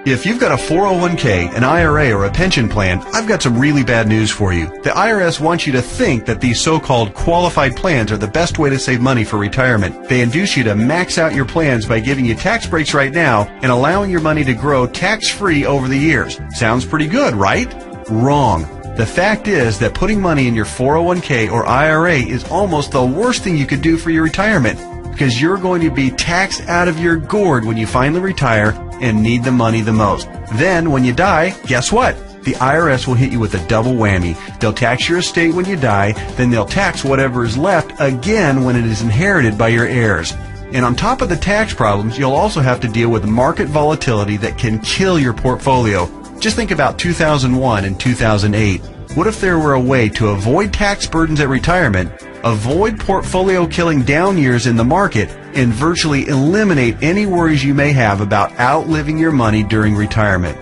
If you've got a 401k, an IRA, or a pension plan, I've got some really bad news for you. The IRS wants you to think that these so-called qualified plans are the best way to save money for retirement. They induce you to max out your plans by giving you tax breaks right now and allowing your money to grow tax-free over the years. Sounds pretty good, right? Wrong. The fact is that putting money in your 401k or IRA is almost the worst thing you could do for your retirement, because you're going to be taxed out of your gourd when you finally retire and need the money the most. Then, when you die, guess what? The IRS will hit you with a double whammy. They'll tax your estate when you die, then they'll tax whatever is left again when it is inherited by your heirs. And on top of the tax problems, you'll also have to deal with market volatility that can kill your portfolio. Just think about 2001 and 2008. What if there were a way to avoid tax burdens at retirement, avoid portfolio-killing down years in the market, and virtually eliminate any worries you may have about outliving your money during retirement?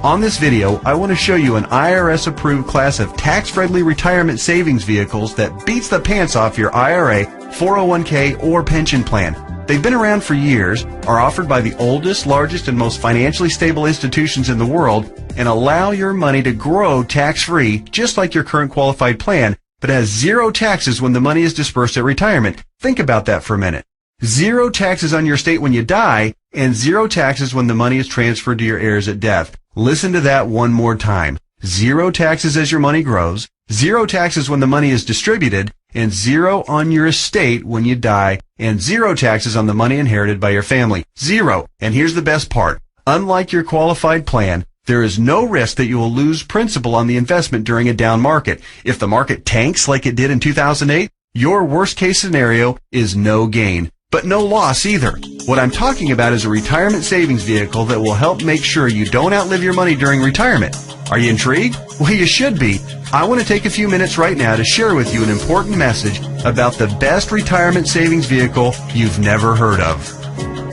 On this video, I want to show you an IRS-approved class of tax-friendly retirement savings vehicles that beats the pants off your IRA, 401k, or pension plan. They've been around for years, are offered by the oldest, largest, and most financially stable institutions in the world, and allow your money to grow tax-free, just like your current qualified plan, but has zero taxes when the money is dispersed at retirement. Think about that for a minute. Zero taxes on your estate when you die, and zero taxes when the money is transferred to your heirs at death. Listen to that one more time. Zero taxes as your money grows, zero taxes when the money is distributed, and zero on your estate when you die, and zero taxes on the money inherited by your family. Zero. And here's the best part. Unlike your qualified plan, there is no risk that you will lose principal on the investment during a down market. If the market tanks like it did in 2008, your worst case scenario is no gain, but no loss either. What I'm talking about is a retirement savings vehicle that will help make sure you don't outlive your money during retirement. Are you intrigued? Well, you should be. I want to take a few minutes right now to share with you an important message about the best retirement savings vehicle you've never heard of.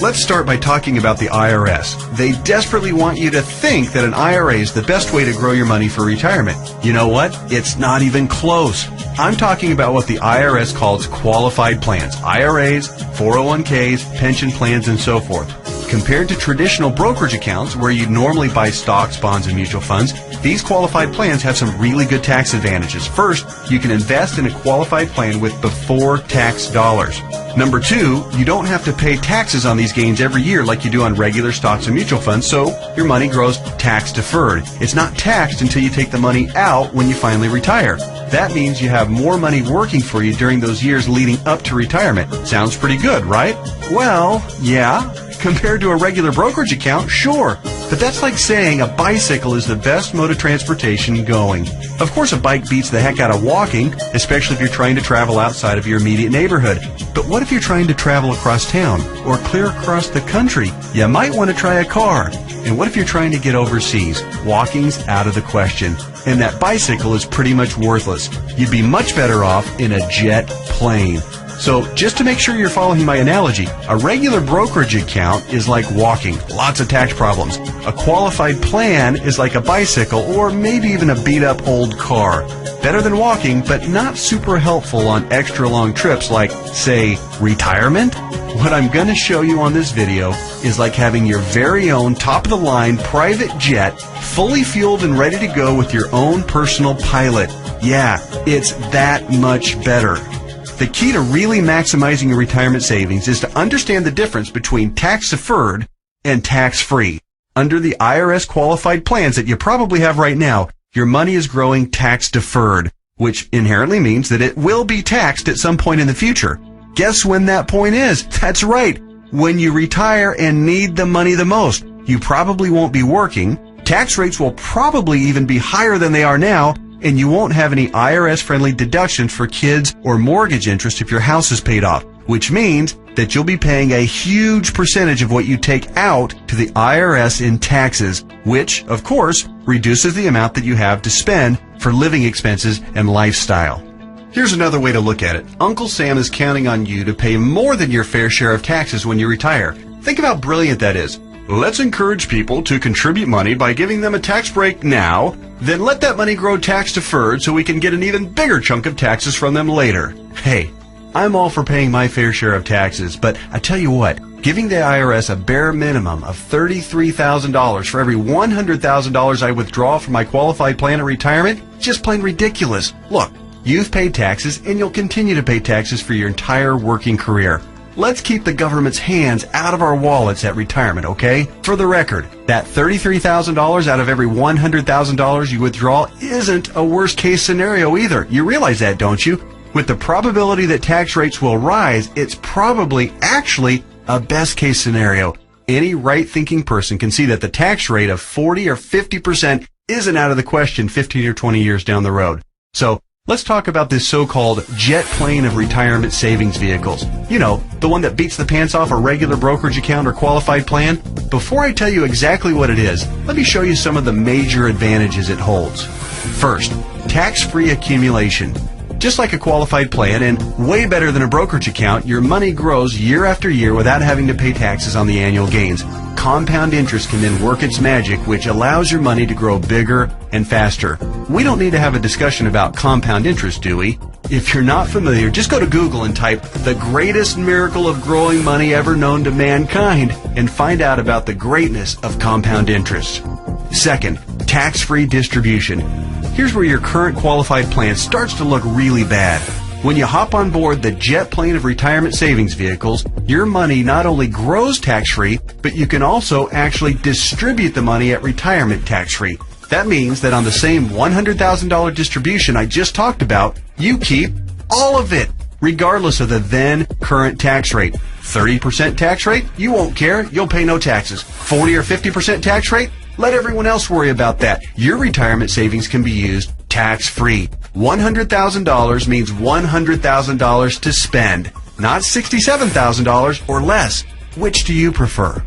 Let's start by talking about the IRS. They desperately want you to think that an IRA is the best way to grow your money for retirement. You know what? It's not even close. I'm talking about what the IRS calls qualified plans. IRAs, 401ks, pension plans, and so forth. Compared to traditional brokerage accounts where you'd normally buy stocks, bonds, and mutual funds, these qualified plans have some really good tax advantages. First, you can invest in a qualified plan with before tax dollars. Number two, you don't have to pay taxes on these gains every year like you do on regular stocks and mutual funds, so your money grows tax deferred. It's not taxed until you take the money out when you finally retire. That means you have more money working for you during those years leading up to retirement. Sounds pretty good, right? Well, yeah. Compared to a regular brokerage account, sure. But that's like saying a bicycle is the best mode of transportation going. Of course, a bike beats the heck out of walking, especially if you're trying to travel outside of your immediate neighborhood. But what if you're trying to travel across town or clear across the country? You might want to try a car. And what if you're trying to get overseas? Walking's out of the question. And that bicycle is pretty much worthless. You'd be much better off in a jet plane. So just to make sure you're following my analogy, a regular brokerage account is like walking, lots of tax problems. A qualified plan is like a bicycle or maybe even a beat-up old car. Better than walking, but not super helpful on extra long trips like, say, retirement. What I'm going to show you on this video is like having your very own top-of-the-line private jet, fully fueled and ready to go with your own personal pilot. Yeah, it's that much better. The key to really maximizing your retirement savings is to understand the difference between tax-deferred and tax-free. Under the IRS qualified plans that you probably have right now, your money is growing tax-deferred, which inherently means that it will be taxed at some point in the future. Guess when that point is? That's right, when you retire and need the money the most. You probably won't be working, tax rates will probably even be higher than they are now, and you won't have any IRS-friendly deductions for kids or mortgage interest if your house is paid off, which means that you'll be paying a huge percentage of what you take out to the IRS in taxes, which, of course, reduces the amount that you have to spend for living expenses and lifestyle. Here's another way to look at it. Uncle Sam is counting on you to pay more than your fair share of taxes when you retire. Think of how brilliant that is. Let's encourage people to contribute money by giving them a tax break now, then let that money grow tax deferred so we can get an even bigger chunk of taxes from them later. Hey, I'm all for paying my fair share of taxes, but I tell you what, Giving the IRS a bare minimum of $33,000 for every $100,000 I withdraw from my qualified plan of retirement? Just plain ridiculous. Look, you've paid taxes and you'll continue to pay taxes for your entire working career. Let's keep the government's hands out of our wallets at retirement, okay? For the record, that $33,000 out of every $100,000 you withdraw isn't a worst-case scenario either. You realize that, don't you? With the probability that tax rates will rise, it's probably actually a best-case scenario. Any right-thinking person can see that the tax rate of 40 or 50% isn't out of the question 15 or 20 years down the road. So, let's talk about this so-called jet plane of retirement savings vehicles. You know, the one that beats the pants off a regular brokerage account or qualified plan. Before I tell you exactly what it is, let me show you some of the major advantages it holds. First, tax-free accumulation. Just like a qualified plan and way better than a brokerage account, your money grows year after year without having to pay taxes on the annual gains. Compound interest can then work its magic, which allows your money to grow bigger and faster. We don't need to have a discussion about compound interest, do we? If you're not familiar, just go to Google and type "the greatest miracle of growing money ever known to mankind" and find out about the greatness of compound interest. Second, tax-free distribution. Here's where your current qualified plan starts to look really bad. When you hop on board the jet plane of retirement savings vehicles, your money not only grows tax-free, but you can also actually distribute the money at retirement tax-free. That means that on the same $100,000 distribution I just talked about, you keep all of it, regardless of the then current tax rate. 30% tax rate? You won't care. You'll pay no taxes. 40 or 50% tax rate? Let everyone else worry about that. Your retirement savings can be used tax-free. $100,000 means $100,000 to spend, not $67,000 or less. Which do you prefer?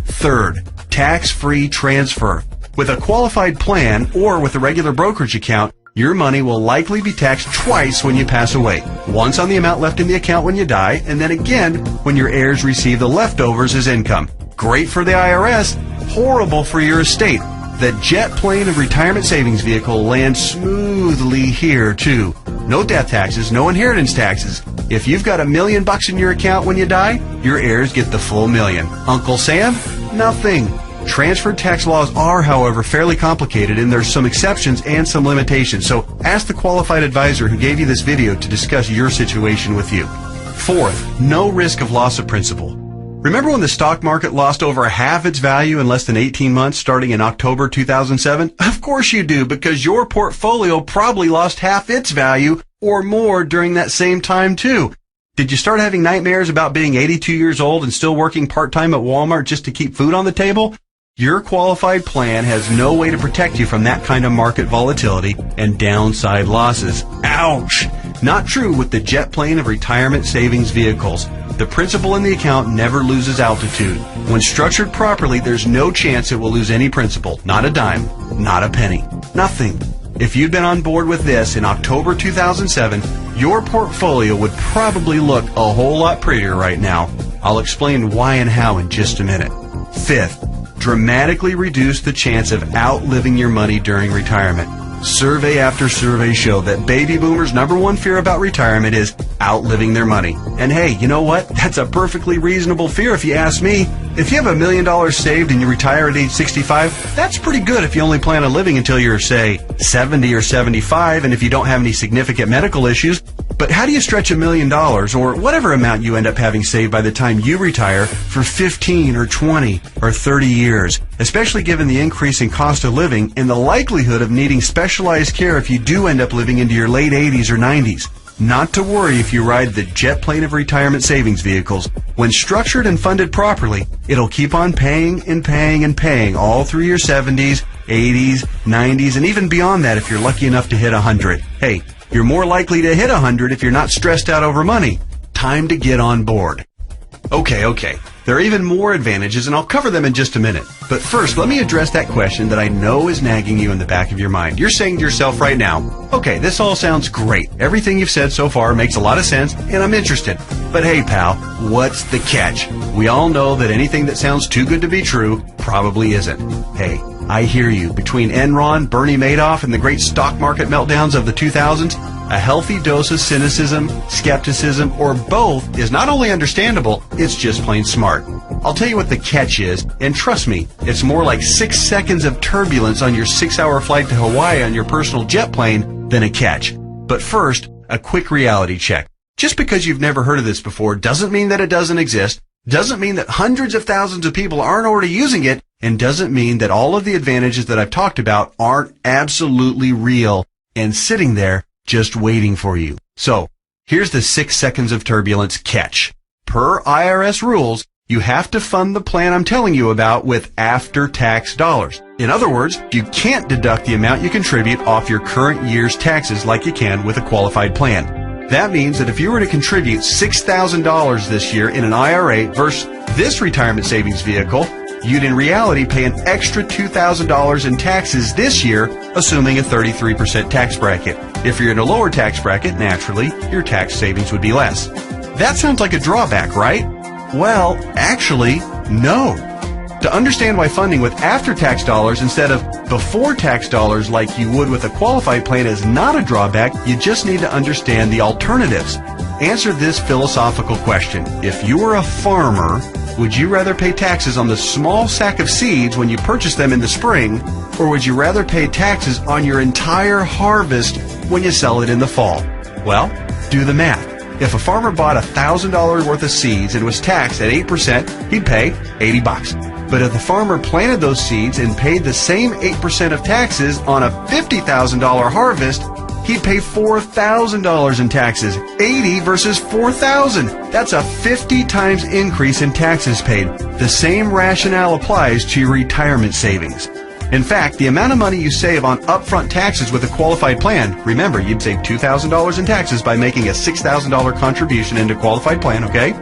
Third, tax-free transfer. With a qualified plan or with a regular brokerage account, your money will likely be taxed twice when you pass away. Once on the amount left in the account when you die, and then again when your heirs receive the leftovers as income. Great for the IRS, horrible for your estate. The jet plane of retirement savings vehicle lands smoothly here too. No death taxes, no inheritance taxes. If you've got $1 million in your account when you die, your heirs get the full $1 million. Uncle Sam? Nothing. Transferred tax laws are, however, fairly complicated, and there's some exceptions and some limitations. So ask the qualified advisor who gave you this video to discuss your situation with you. Fourth, no risk of loss of principal. Remember when the stock market lost over half its value in less than 18 months starting in October 2007? Of course you do, because your portfolio probably lost half its value or more during that same time too. Did you start having nightmares about being 82 years old and still working part-time at Walmart just to keep food on the table? Your qualified plan has no way to protect you from that kind of market volatility and downside losses. Ouch! Not true with the jet plane of retirement savings vehicles. The principal in the account never loses altitude. When structured properly, there's no chance it will lose any principal. Not a dime. Not a penny. Nothing. If you'd been on board with this in October 2007, your portfolio would probably look a whole lot prettier right now. I'll explain why and how in just a minute. Fifth, dramatically reduce the chance of outliving your money during retirement. Survey after survey show that baby boomers' number one fear about retirement is outliving their money. And hey, you know what? That's a perfectly reasonable fear if you ask me. If you have $1 million saved and you retire at age 65, that's pretty good if you only plan on living until you're, say, 70 or 75, and if you don't have any significant medical issues. But how do you stretch $1 million, or whatever amount you end up having saved by the time you retire, for 15 or 20 or 30 years, especially given the increase in cost of living and the likelihood of needing specialized care if you do end up living into your late 80s or 90s? Not to worry if you ride the jet plane of retirement savings vehicles. When structured and funded properly, it'll keep on paying and paying and paying all through your 70s, 80s, 90s, and even beyond that if you're lucky enough to hit 100. Hey, you're more likely to hit 100 if you're not stressed out over money. Time to get on board. Okay. There are even more advantages, and I'll cover them in just a minute. But first, let me address that question that I know is nagging you in the back of your mind. You're saying to yourself right now, okay, this all sounds great. Everything you've said so far makes a lot of sense, and I'm interested. But hey, pal, what's the catch? We all know that anything that sounds too good to be true probably isn't. Hey, I hear you. Between Enron, Bernie Madoff, and the great stock market meltdowns of the 2000s, A healthy dose of cynicism, skepticism, or both is not only understandable, it's just plain smart. I'll tell you what the catch is, and trust me, it's more like 6 seconds of turbulence on your 6-hour flight to Hawaii on your personal jet plane than a catch. But first, a quick reality check. Just because you've never heard of this before doesn't mean that it doesn't exist, doesn't mean that hundreds of thousands of people aren't already using it, and doesn't mean that all of the advantages that I've talked about aren't absolutely real and sitting there just waiting for you. So, here's the 6 seconds of turbulence catch. Per IRS rules, you have to fund the plan I'm telling you about with after-tax dollars. In other words, you can't deduct the amount you contribute off your current year's taxes like you can with a qualified plan. That means that if you were to contribute $6,000 this year in an IRA versus this retirement savings vehicle, you'd in reality pay an extra $2,000 in taxes this year, assuming a 33% tax bracket. If you're in a lower tax bracket, naturally, your tax savings would be less. That sounds like a drawback, right? Well, actually, no. To understand why funding with after-tax dollars instead of before-tax dollars like you would with a qualified plan is not a drawback, you just need to understand the alternatives. Answer this philosophical question. If you were a farmer, would you rather pay taxes on the small sack of seeds when you purchase them in the spring, or would you rather pay taxes on your entire harvest when you sell it in the fall? Well, do the math. If a farmer bought $1,000 worth of seeds and was taxed at 8%, he'd pay $80. But if the farmer planted those seeds and paid the same 8% of taxes on a $50,000 harvest, he'd pay $4,000 in taxes. 80 versus 4,000. That's a 50 times increase in taxes paid. The same rationale applies to your retirement savings. In fact, the amount of money you save on upfront taxes with a qualified plan, remember, you'd save $2,000 in taxes by making a $6,000 contribution into a qualified plan, okay?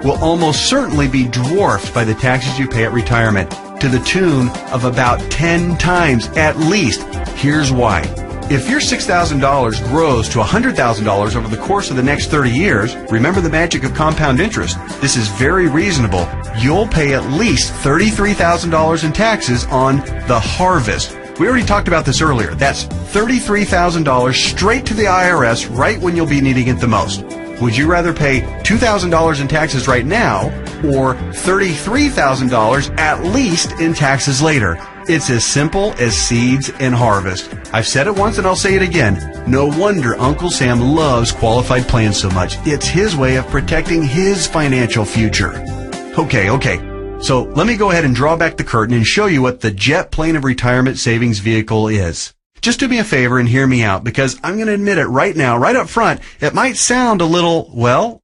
Will almost certainly be dwarfed by the taxes you pay at retirement, to the tune of about 10 times at least. Here's why. If your $6,000 grows to $100,000 over the course of the next 30 years, remember the magic of compound interest. This is very reasonable. You'll pay at least $33,000 in taxes on the harvest. We already talked about this earlier. That's $33,000 straight to the IRS right when you'll be needing it the most. Would you rather pay $2,000 in taxes right now or $33,000 at least in taxes later? It's as simple as seeds and harvest. I've said it once and I'll say it again. No wonder Uncle Sam loves qualified plans so much. It's his way of protecting his financial future. Okay. So let me go ahead and draw back the curtain and show you what the jet plane of retirement savings vehicle is. Just do me a favor and hear me out, because I'm going to admit it right now, right up front, it might sound a little, well,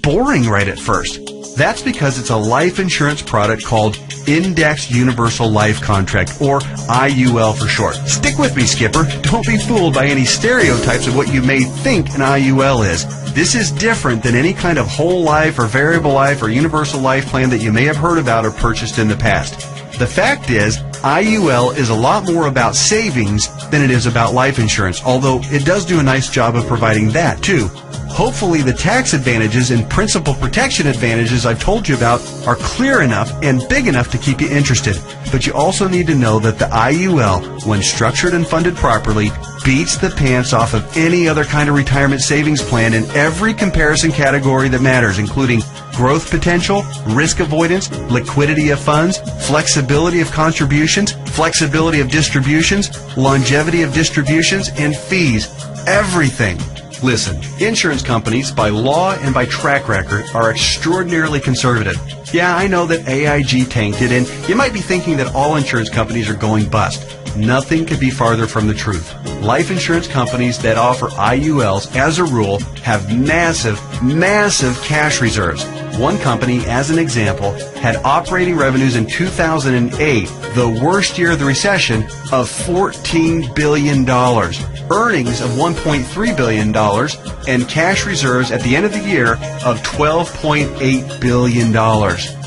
boring right at first. That's because it's a life insurance product called Indexed Universal Life Contract, or IUL for short. Stick with me, Skipper. Don't be fooled by any stereotypes of what you may think an IUL is. This is different than any kind of whole life or variable life or universal life plan that you may have heard about or purchased in the past. The fact is, IUL is a lot more about savings than it is about life insurance, although it does do a nice job of providing that too. Hopefully the tax advantages and principal protection advantages I've told you about are clear enough and big enough to keep you interested. But you also need to know that the IUL, when structured and funded properly, beats the pants off of any other kind of retirement savings plan in every comparison category that matters, including growth potential, risk avoidance, liquidity of funds, flexibility of contributions, flexibility of distributions, longevity of distributions, and fees. Everything. Listen, insurance companies, by law and by track record, are extraordinarily conservative. Yeah, I know that AIG tanked it, and you might be thinking that all insurance companies are going bust. Nothing could be farther from the truth. Life insurance companies that offer IULs, as a rule, have massive cash reserves. One company, as an example, had operating revenues in 2008, the worst year of the recession, of $14 billion, earnings of $1.3 billion, and cash reserves at the end of the year of $12.8 billion.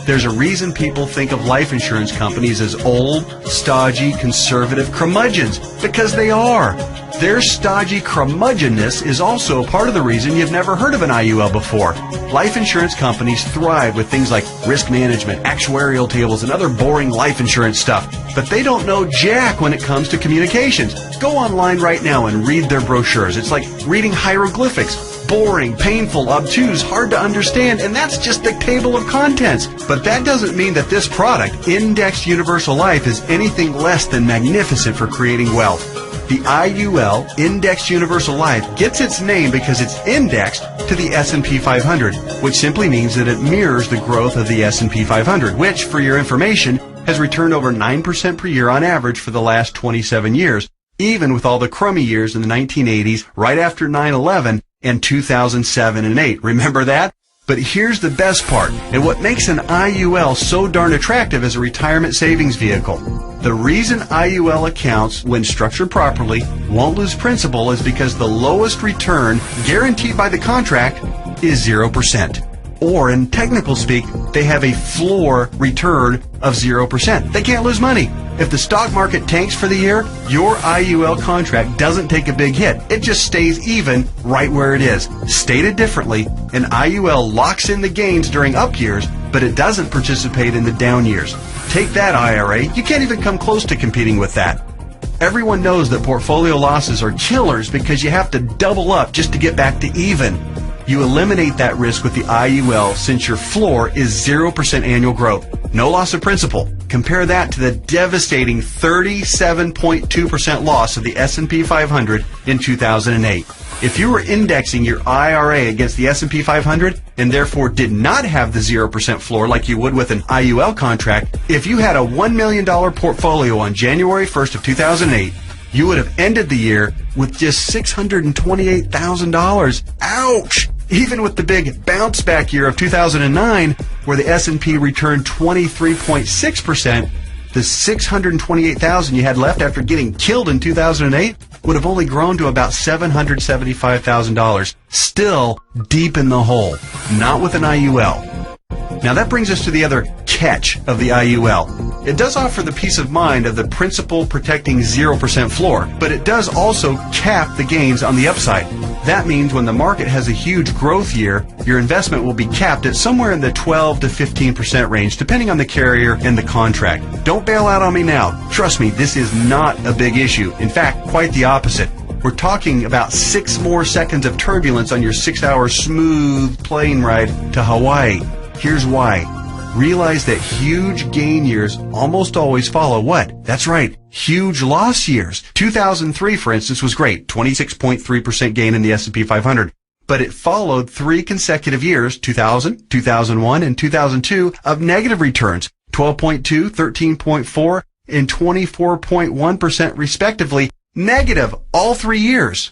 There's a reason people think of life insurance companies as old, stodgy, conservative curmudgeons, because they are. Their stodgy curmudgeonness is also part of the reason you've never heard of an IUL before. Life insurance companies thrive with things like risk management, actuarial tables, and other boring life insurance stuff. But they don't know jack when it comes to communications. Go online right now and read their brochures. It's like reading hieroglyphics. Boring, painful, obtuse, hard to understand, and that's just the table of contents. But that doesn't mean that this product, Indexed Universal Life, is anything less than magnificent for creating wealth. The IUL, Indexed Universal Life, gets its name because it's indexed to the S&P 500, which simply means that it mirrors the growth of the S&P 500, which, for your information, has returned over 9% per year on average for the last 27 years, even with all the crummy years in the 1980s, right after 9/11, and 2007 and 8. Remember that? But here's the best part, and what makes an IUL so darn attractive as a retirement savings vehicle. The reason IUL accounts, when structured properly, won't lose principal is because the lowest return guaranteed by the contract is 0%. Or, in technical speak, they have a floor return of 0%. They can't lose money. If the stock market tanks for the year, your IUL contract doesn't take a big hit. It just stays even right where it is. Stated differently, an IUL locks in the gains during up years, but it doesn't participate in the down years. Take that, IRA. You can't even come close to competing with that. Everyone knows that portfolio losses are killers because you have to double up just to get back to even. You eliminate that risk with the IUL since your floor is 0% annual growth. No loss of principal. Compare that to the devastating 37.2% loss of the S&P 500 in 2008. If you were indexing your IRA against the S&P 500 and therefore did not have the 0% floor like you would with an IUL contract, if you had a $1 million portfolio on January 1st of 2008, you would have ended the year with just $628,000. Ouch! Even with the big bounce back year of 2009, where the S&P returned 23.6%, the $628,000 you had left after getting killed in 2008 would have only grown to about $775,000. Still deep in the hole. Not with an IUL. Now that brings us to the other catch of the IUL. It does offer the peace of mind of the principal protecting 0% floor, but it does also cap the gains on the upside. That means when the market has a huge growth year, your investment will be capped at somewhere in the 12 to 15% range, depending on the carrier and the contract. Don't bail out on me now. Trust me, this is not a big issue. In fact, quite the opposite. We're talking about 6 more seconds of turbulence on your 6-hour smooth plane ride to Hawaii. Here's why. Realize that huge gain years almost always follow what? That's right, huge loss years. 2003, for instance, was great, 26.3% gain in the S&P 500. But it followed 3 consecutive years, 2000, 2001, and 2002, of negative returns, 12.2, 13.4, and 24.1% respectively, negative all 3 years.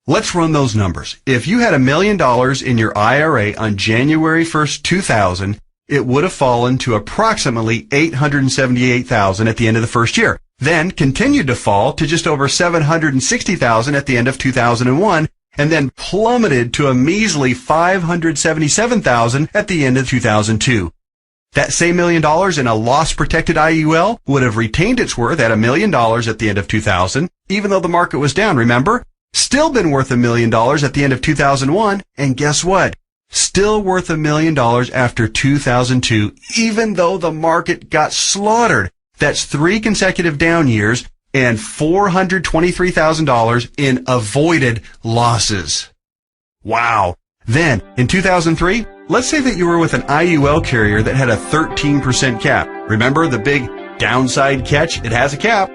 Let's run those numbers. If you had $1 million in your IRA on January 1st, 2000, it would have fallen to approximately $878,000 at the end of the first year, then continued to fall to just over $760,000 at the end of 2001, and then plummeted to a measly $577,000 at the end of 2002. That same $1 million in a loss-protected IUL would have retained its worth at $1 million at the end of 2000, even though the market was down, remember? Still been worth $1 million at the end of 2001, and guess what? Still worth $1 million after 2002, even though the market got slaughtered. That's 3 consecutive down years and $423,000 in avoided losses. Wow. Then, in 2003, let's say that you were with an IUL carrier that had a 13% cap. Remember the big downside catch? It has a cap.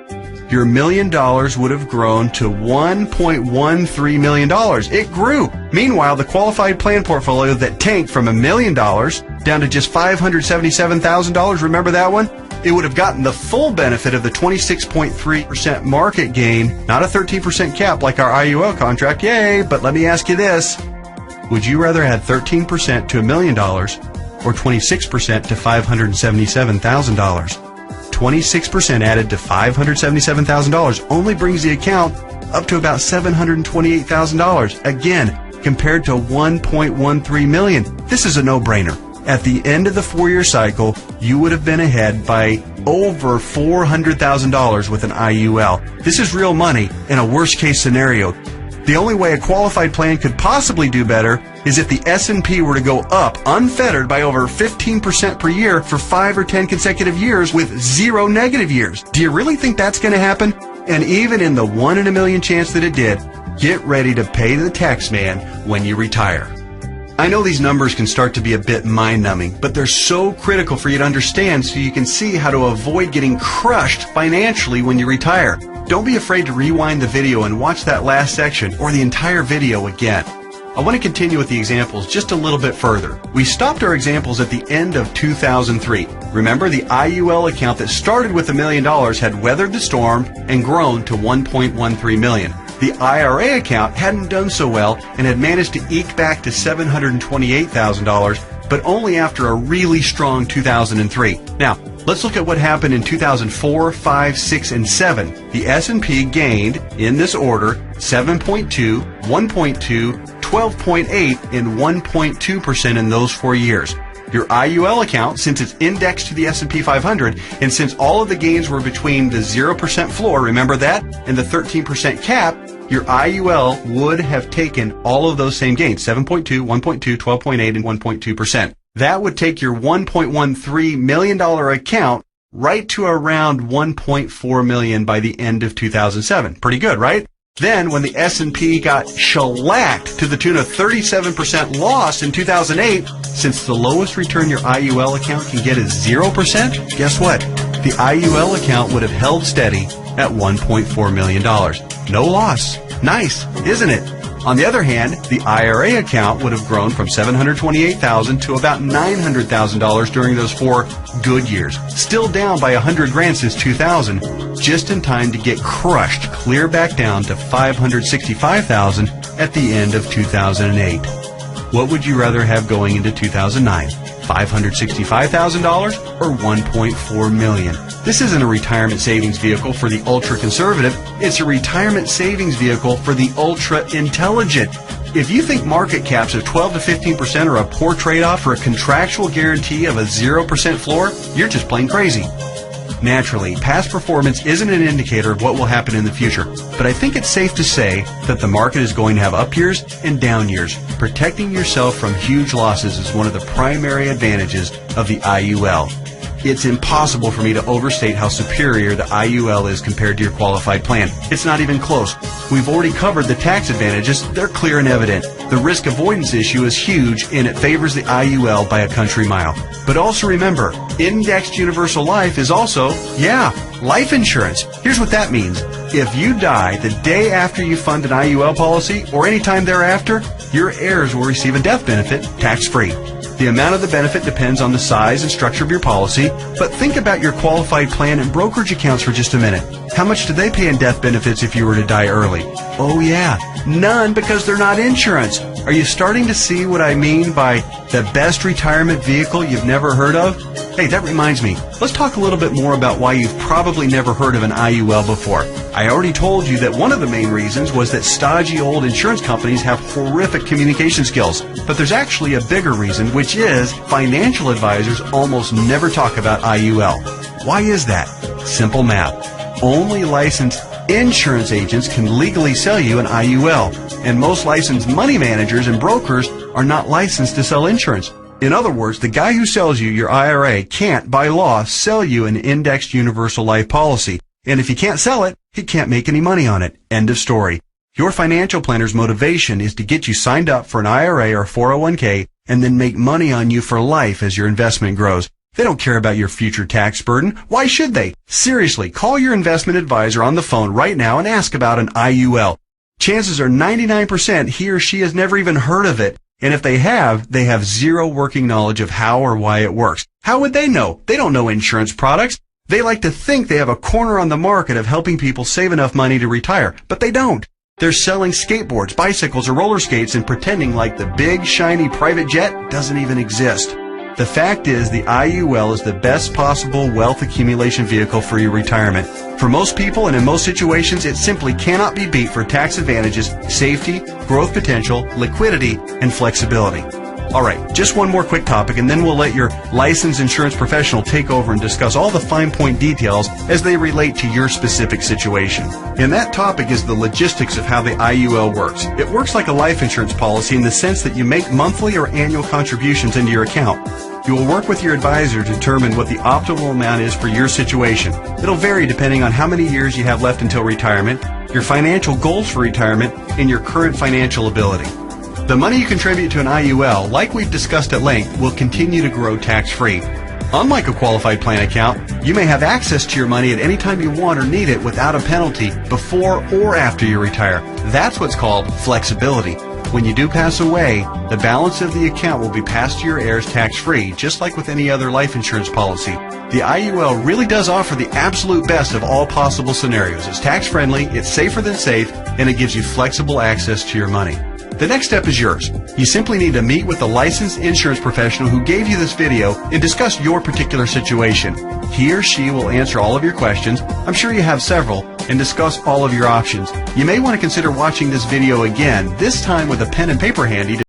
Your $1 million would have grown to $1.13 million. It grew. Meanwhile, the qualified plan portfolio that tanked from $1 million down to just $577,000, remember that one? It would have gotten the full benefit of the 26.3% market gain, not a 13% cap like our IUL contract. Yay! But let me ask you this. Would you rather add 13% to $1 million or 26% to $577,000? 26% added to $577,000 only brings the account up to about $728,000. Again, compared to $1.13 million. This is a no-brainer. At the end of the 4-year cycle, you would have been ahead by over $400,000 with an IUL. This is real money in a worst-case scenario. The only way a qualified plan could possibly do better is if the S&P were to go up unfettered by over 15% per year for 5 or 10 consecutive years with 0 negative years. Do you really think that's going to happen? And even in the 1 in a million chance that it did, get ready to pay the tax man when you retire. I know these numbers can start to be a bit mind-numbing, but they're so critical for you to understand so you can see how to avoid getting crushed financially when you retire. Don't be afraid to rewind the video and watch that last section or the entire video again. I want to continue with the examples just a little bit further. We stopped our examples at the end of 2003. Remember, the IUL account that started with $1 million had weathered the storm and grown to $1.13 million. The IRA account hadn't done so well and had managed to eke back to $728,000, but only after a really strong 2003. Now, let's look at what happened in 2004, 5, 6, and 7. The S&P gained, in this order, 7.2, 1.2, 12.8, and 1.2% in those 4 years. Your IUL account, since it's indexed to the S&P 500, and since all of the gains were between the 0% floor, remember that, and the 13% cap, your IUL would have taken all of those same gains, 7.2, 1.2, 12.8, and 1.2%. That would take your $1.13 million account right to around $1.4 million by the end of 2007. Pretty good, right? Then, when the S&P got shellacked to the tune of 37% loss in 2008, since the lowest return your IUL account can get is 0%, guess what? The IUL account would have held steady at $1.4 million. No loss. Nice, isn't it? On the other hand, the IRA account would have grown from $728,000 to about $900,000 during those 4 good years. Still down by $100,000 since 2000, just in time to get crushed clear back down to $565,000 at the end of 2008. What would you rather have going into 2009? $565,000 or $1.4 million? This isn't a retirement savings vehicle for the ultra-conservative. It's a retirement savings vehicle for the ultra-intelligent. If you think market caps of 12 to 15% are a poor trade-off for a contractual guarantee of a 0% floor, you're just plain crazy. Naturally, past performance isn't an indicator of what will happen in the future, but I think it's safe to say that the market is going to have up years and down years. Protecting yourself from huge losses is one of the primary advantages of the IUL. It's impossible for me to overstate how superior the IUL is compared to your qualified plan. It's not even close. We've already covered the tax advantages. They're clear and evident. The risk avoidance issue is huge, and it favors the IUL by a country mile. But also remember, indexed universal life is also, life insurance. Here's what that means. If you die the day after you fund an IUL policy, or any time thereafter, your heirs will receive a death benefit tax-free. The amount of the benefit depends on the size and structure of your policy, but think about your qualified plan and brokerage accounts for just a minute. How much do they pay in death benefits if you were to die early? Oh yeah, none, because they're not insurance. Are you starting to see what I mean by the best retirement vehicle you've never heard of? Hey, that reminds me. Let's talk a little bit more about why you've probably never heard of an IUL before. I already told you that one of the main reasons was that stodgy old insurance companies have horrific communication skills. But there's actually a bigger reason, which is financial advisors almost never talk about IUL. Why is that? Simple math. Only licensed insurance agents can legally sell you an IUL, and most licensed money managers and brokers are not licensed to sell insurance. In other words, the guy who sells you your IRA can't, by law, sell you an indexed universal life policy. And if he can't sell it, he can't make any money on it. End of story. Your financial planner's motivation is to get you signed up for an IRA or 401k and then make money on you for life as your investment grows. They don't care about your future tax burden. Why should they? Seriously, call your investment advisor on the phone right now and ask about an IUL. Chances are 99% he or she has never even heard of it. And if they have zero working knowledge of how or why it works. How would they know? They don't know insurance products. They like to think they have a corner on the market of helping people save enough money to retire, but they don't. They're selling skateboards, bicycles, or roller skates and pretending like the big, shiny private jet doesn't even exist. The fact is, the IUL is the best possible wealth accumulation vehicle for your retirement. For most people and in most situations, it simply cannot be beat for tax advantages, safety, growth potential, liquidity, and flexibility. Alright, just one more quick topic and then we'll let your licensed insurance professional take over and discuss all the fine point details as they relate to your specific situation. And that topic is the logistics of how the IUL works. It works like a life insurance policy in the sense that you make monthly or annual contributions into your account. You will work with your advisor to determine what the optimal amount is for your situation. It'll vary depending on how many years you have left until retirement, your financial goals for retirement, and your current financial ability. The money you contribute to an IUL, like we've discussed at length, will continue to grow tax-free. Unlike a qualified plan account, you may have access to your money at any time you want or need it without a penalty before or after you retire. That's what's called flexibility. When you do pass away, the balance of the account will be passed to your heirs tax-free, just like with any other life insurance policy. The IUL really does offer the absolute best of all possible scenarios. It's tax-friendly, it's safer than safe, and it gives you flexible access to your money. The next step is yours. You simply need to meet with the licensed insurance professional who gave you this video and discuss your particular situation. He or she will answer all of your questions, I'm sure you have several, and discuss all of your options. You may want to consider watching this video again, this time with a pen and paper handy.